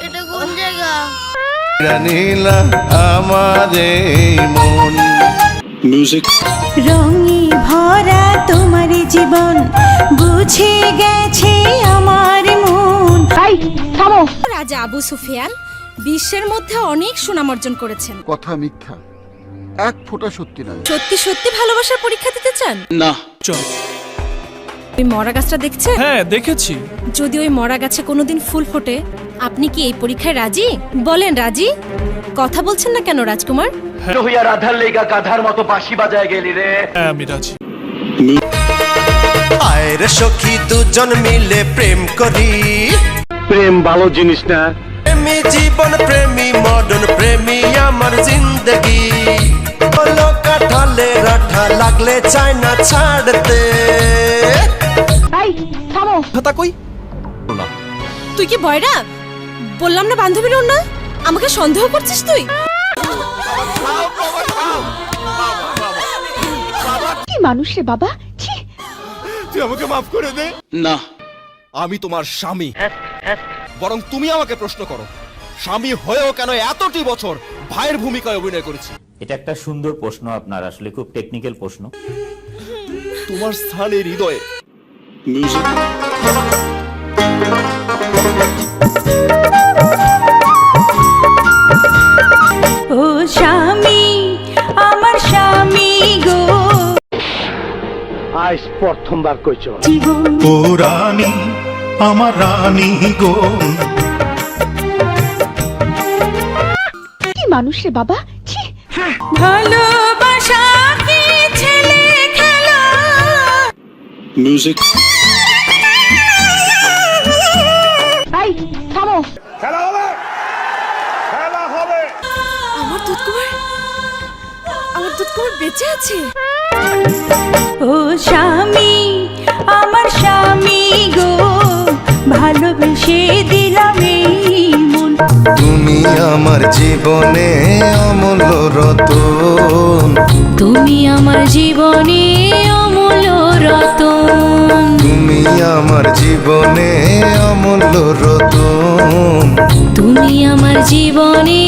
এটা কোন জায়গা? জানিলা আমারে মন মিউজিক রঙে ভরা তোমার জীবন বুঝে গেছে আমার মন। রাজা আবু সুফিয়ান বিশ্বের মধ্যে অনেক সুনাম অর্জন করেছেন। কথা মিথ্যা, এক ফোঁটা সত্যি নয়। সত্যি সত্যি ভালোবাসার পরীক্ষা দিতে চান? না চল। ওই মরা গাছটা দেখছেন? হ্যাঁ দেখেছি। যদি ওই মরা গাছে কোনোদিন ফুল ফোটে, আপনি কি এই পরীক্ষায় রাজি? বলেন রাজি? কথা বলছেন না কেন রাজকুমার? হইয়া রাধার লেগা গাধার মতো বাঁশি বাজায় গেলি রে। হ্যাঁ আমি রাজি। আয়ের সখী দুজন মিলে প্রেম করি। প্রেম ভালো জিনিস না। প্রেমী জীবন প্রেমী মডন প্রেমী আমার জিন্দগি। বলো কাঠালে রাঠা লাগলে চায় না ছাড়তে। কথা কই? তুই কি বয়রা? বললাম না বান্ধবীর না? আমাকে সন্দেহ করছিস তুই? কি মানুষ রে বাবা, ছি। তুই আমাকে মাফ করে দে। না আমি তোমার স্বামী, বরং তুমি আমাকে প্রশ্ন করো, স্বামী হয়েও কেন এতটি বছর ভাইয়ের ভূমিকায় অভিনয় করেছি? এটা একটা সুন্দর প্রশ্ন, আপনার আসলে খুব টেকনিক্যাল প্রশ্ন। তোমার স্থানে হৃদয়ে। মিউজিক ও স্বামী, আমার স্বামী গো, আজ প্রথমবার কইছ জীবন ও রানী আমার রানী গো। কি মানুষ রে বাবা, ছি। ভালোবাসা কি ছেলে খেলা? মিউজিক আমার দুধকুমার, আমার দুধকুমার বেঁচে আছে। ও স্বামী, আমার স্বামী গো, ভালোবেসে দিলাম এই মন। তুমি আমার জীবনে অমূল্য রতন। তুমি আমার জীবনে অমূল্য রতন। তুমি আমার জীবনে অমূল্য রতন। তুমি আমার জীবনে